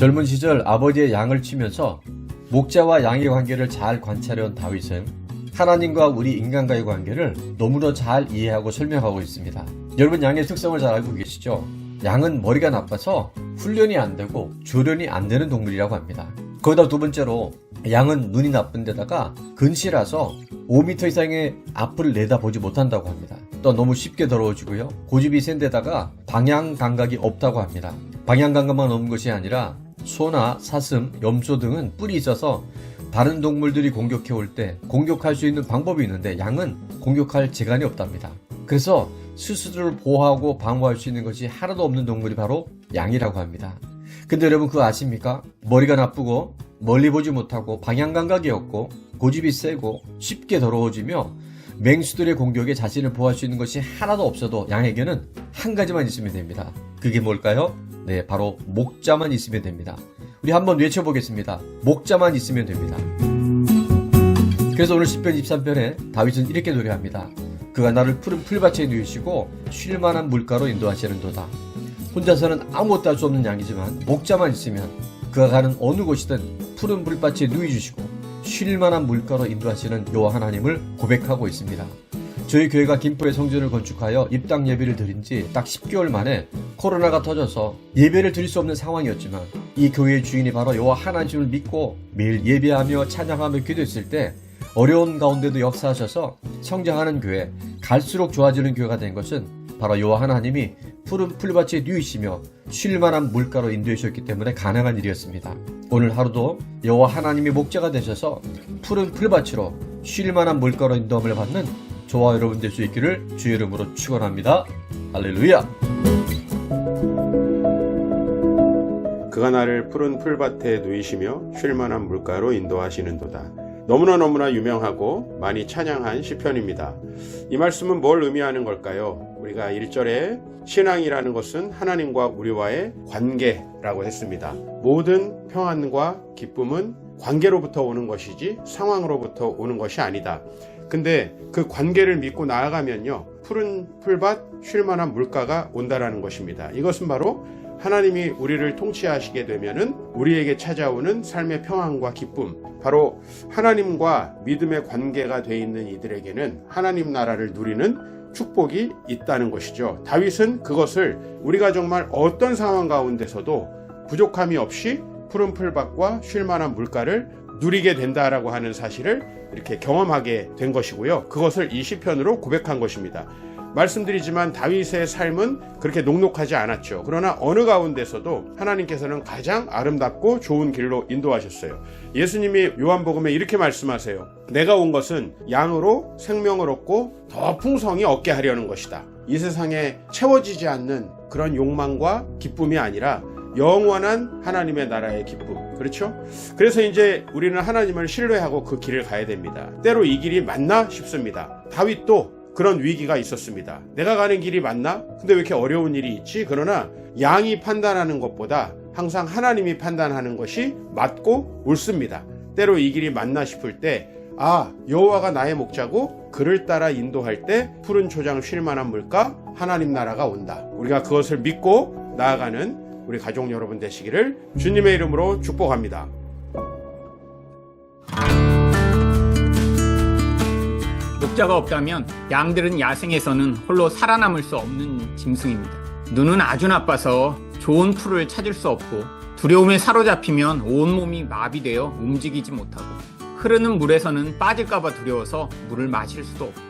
젊은 시절 아버지의 양을 치면서 목자와 양의 관계를 잘 관찰해온 다윗은 하나님과 우리 인간과의 관계를 너무나 잘 이해하고 설명하고 있습니다. 여러분, 양의 특성을 잘 알고 계시죠? 양은 머리가 나빠서 훈련이 안 되고 조련이 안 되는 동물이라고 합니다. 거기다 두 번째로 양은 눈이 나쁜 데다가 근시라서 5m 이상의 앞을 내다보지 못한다고 합니다. 또 너무 쉽게 더러워지고요. 고집이 센 데다가 방향 감각이 없다고 합니다. 방향 감각만 없는 것이 아니라 소나 사슴, 염소 등은 뿔이 있어서 다른 동물들이 공격해 올 때 공격할 수 있는 방법이 있는데 양은 공격할 재간이 없답니다. 그래서 스스로를 보호하고 방어할 수 있는 것이 하나도 없는 동물이 바로 양이라고 합니다. 근데 여러분, 그거 아십니까? 머리가 나쁘고 멀리 보지 못하고 방향 감각이 없고 고집이 세고 쉽게 더러워지며 맹수들의 공격에 자신을 보호할 수 있는 것이 하나도 없어도 양에게는 한 가지만 있으면 됩니다. 그게 뭘까요? 네, 바로 목자만 있으면 됩니다. 우리 한번 외쳐보겠습니다. 목자만 있으면 됩니다. 그래서 오늘 시편 23편에 다윗은 이렇게 노래합니다. 그가 나를 푸른 풀밭에 누이시고 쉴만한 물가로 인도하시는도다. 혼자서는 아무것도 할 수 없는 양이지만 목자만 있으면 그가 가는 어느 곳이든 푸른 풀밭에 누이주시고 쉴만한 물가로 인도하시는 여호와 하나님을 고백하고 있습니다. 저희 교회가 김포에 성전을 건축하여 입당 예배를 드린 지 딱 10개월 만에 코로나가 터져서 예배를 드릴 수 없는 상황이었지만 이 교회의 주인이 바로 여호와 하나님을 믿고 매일 예배하며 찬양하며 기도했을 때 어려운 가운데도 역사하셔서 성장하는 교회, 갈수록 좋아지는 교회가 된 것은 바로 여호와 하나님이 푸른 풀밭에 누이시며 쉴만한 물가로 인도하셨기 때문에 가능한 일이었습니다. 오늘 하루도 여호와 하나님이 목자가 되셔서 푸른 풀밭으로 쉴만한 물가로 인도함을 받는 저와 여러분 될 수 있기를 주의 이름으로 축원합니다. 할렐루야. 그가 나를 푸른 풀밭에 누이시며 쉴만한 물가로 인도하시는도다. 너무나 유명하고 많이 찬양한 시편입니다. 이 말씀은 뭘 의미하는 걸까요? 우리가 1절에 신앙이라는 것은 하나님과 우리와의 관계라고 했습니다. 모든 평안과 기쁨은 관계로부터 오는 것이지 상황으로부터 오는 것이 아니다. 근데 그 관계를 믿고 나아가면요, 푸른 풀밭 쉴만한 물가가 온다라는 것입니다. 이것은 바로 하나님이 우리를 통치하시게 되면은 우리에게 찾아오는 삶의 평안과 기쁨, 바로 하나님과 믿음의 관계가 돼 있는 이들에게는 하나님 나라를 누리는 축복이 있다는 것이죠. 다윗은 그것을 우리가 정말 어떤 상황 가운데서도 부족함이 없이 푸른 풀밭과 쉴만한 물가를 누리게 된다라고 하는 사실을 이렇게 경험하게 된 것이고요. 그것을 이 시편으로 고백한 것입니다. 말씀드리지만 다윗의 삶은 그렇게 녹록하지 않았죠. 그러나 어느 가운데서도 하나님께서는 가장 아름답고 좋은 길로 인도하셨어요. 예수님이 요한복음에 이렇게 말씀하세요. 내가 온 것은 양으로 생명을 얻고 더 풍성히 얻게 하려는 것이다. 이 세상에 채워지지 않는 그런 욕망과 기쁨이 아니라 영원한 하나님의 나라의 기쁨. 그렇죠? 그래서 이제 우리는 하나님을 신뢰하고 그 길을 가야 됩니다. 때로 이 길이 맞나 싶습니다. 다윗도 그런 위기가 있었습니다. 내가 가는 길이 맞나? 근데 왜 이렇게 어려운 일이 있지? 그러나 양이 판단하는 것보다 항상 하나님이 판단하는 것이 맞고 옳습니다. 때로 이 길이 맞나 싶을 때, 여호와가 나의 목자고 그를 따라 인도할 때 푸른 초장 쉴만한 물가 하나님 나라가 온다. 우리가 그것을 믿고 나아가는 우리 가족 여러분 되시기를 주님의 이름으로 축복합니다. 목자가 없다면 양들은 야생에서는 홀로 살아남을 수 없는 짐승입니다. 눈은 아주 나빠서 좋은 풀을 찾을 수 없고 두려움에 사로잡히면 온몸이 마비되어 움직이지 못하고 흐르는 물에서는 빠질까봐 두려워서 물을 마실 수도 없고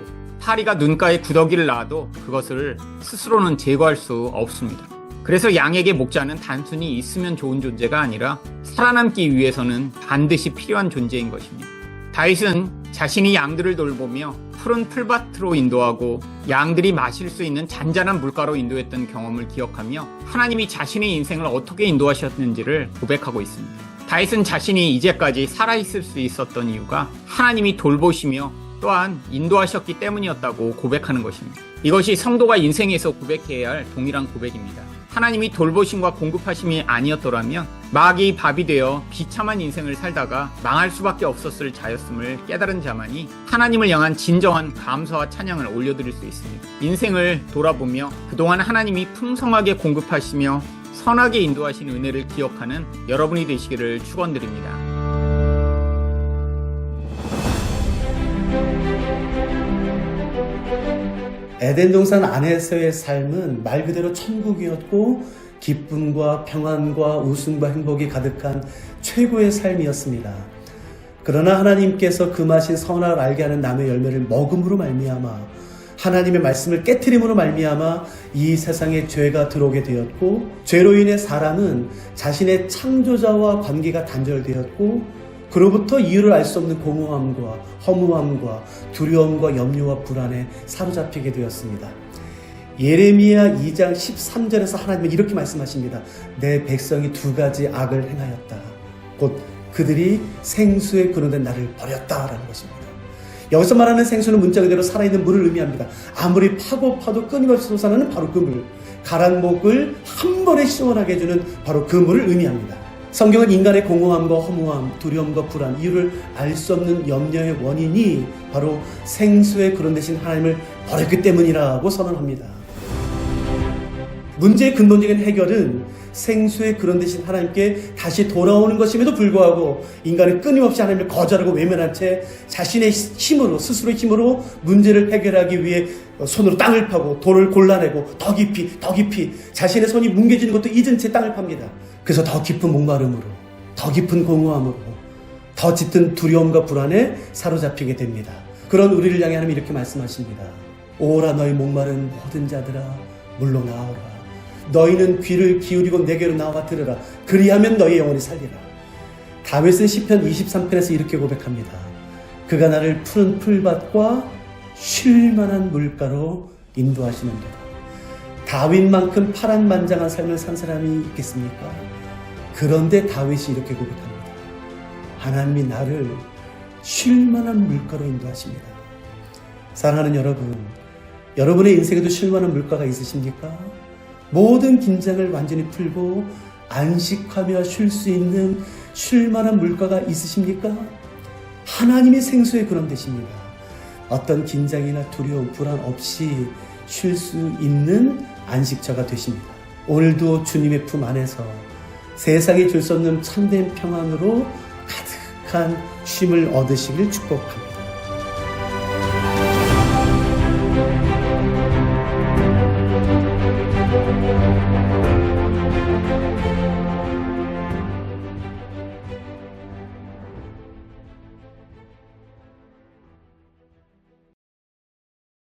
파리가 눈가에 구더기를 낳아도 그것을 스스로는 제거할 수 없습니다. 그래서 양에게 목자는 단순히 있으면 좋은 존재가 아니라 살아남기 위해서는 반드시 필요한 존재인 것입니다. 다윗은 자신이 양들을 돌보며 푸른 풀밭으로 인도하고 양들이 마실 수 있는 잔잔한 물가로 인도했던 경험을 기억하며 하나님이 자신의 인생을 어떻게 인도하셨는지를 고백하고 있습니다. 다윗은 자신이 이제까지 살아있을 수 있었던 이유가 하나님이 돌보시며 또한 인도하셨기 때문이었다고 고백하는 것입니다. 이것이 성도가 인생에서 고백해야 할 동일한 고백입니다. 하나님이 돌보심과 공급하심이 아니었더라면 마귀의 밥이 되어 비참한 인생을 살다가 망할 수밖에 없었을 자였음을 깨달은 자만이 하나님을 향한 진정한 감사와 찬양을 올려드릴 수 있습니다. 인생을 돌아보며 그동안 하나님이 풍성하게 공급하시며 선하게 인도하신 은혜를 기억하는 여러분이 되시기를 축원드립니다. 에덴 동산 안에서의 삶은 말 그대로 천국이었고 기쁨과 평안과 웃음과 행복이 가득한 최고의 삶이었습니다. 그러나 하나님께서 금하신 선악을 알게 하는 나무의 열매를 먹음으로 말미암아 하나님의 말씀을 깨트림으로 말미암아 이 세상에 죄가 들어오게 되었고 죄로 인해 사람은 자신의 창조자와 관계가 단절되었고 그로부터 이유를 알 수 없는 공허함과 허무함과 두려움과 염려와 불안에 사로잡히게 되었습니다. 예레미야 2장 13절에서 하나님은 이렇게 말씀하십니다. 내 백성이 두 가지 악을 행하였다. 곧 그들이 생수에 거론된 나를 버렸다라는 것입니다. 여기서 말하는 생수는 문자 그대로 살아있는 물을 의미합니다. 아무리 파도 끊임없이 솟아나는 바로 그 물, 가랑목을 한 번에 시원하게 해주는 바로 그 물을 의미합니다. 성경은 인간의 공허함과 허무함, 두려움과 불안, 이유를 알 수 없는 염려의 원인이 바로 생수에 거론되신 하나님을 버렸기 때문이라고 선언합니다. 문제의 근본적인 해결은 생수에 거론되신 하나님께 다시 돌아오는 것임에도 불구하고 인간은 끊임없이 하나님을 거절하고 외면한 채 자신의 힘으로 스스로의 힘으로 문제를 해결하기 위해 손으로 땅을 파고 돌을 골라내고 더 깊이 자신의 손이 뭉개지는 것도 잊은 채 땅을 팝니다. 그래서 더 깊은 목마름으로 더 깊은 공허함으로 더 짙은 두려움과 불안에 사로잡히게 됩니다. 그런 우리를 향해 하나님이 이렇게 말씀하십니다. 오라 너희 목마른 모든 자들아 물로 나오라. 너희는 귀를 기울이고 내게로 나와 들으라. 그리하면 너희 영혼이 살리라. 다윗은 시편 23편에서 이렇게 고백합니다. 그가 나를 푸른 풀밭과 쉴만한 물가로 인도하시는도다. 다윗만큼 파란만장한 삶을 산 사람이 있겠습니까? 그런데 다윗이 이렇게 고백합니다. 하나님이 나를 쉴만한 물가로 인도하십니다. 사랑하는 여러분, 여러분의 인생에도 쉴만한 물가가 있으십니까? 모든 긴장을 완전히 풀고 안식하며 쉴 수 있는 쉴만한 물가가 있으십니까? 하나님이 생수에 거론되십니다. 어떤 긴장이나 두려움, 불안 없이 쉴 수 있는 안식처가 되십니다. 오늘도 주님의 품 안에서 세상이 줄 수 없는 참된 평안으로 가득한 쉼을 얻으시길 축복합니다.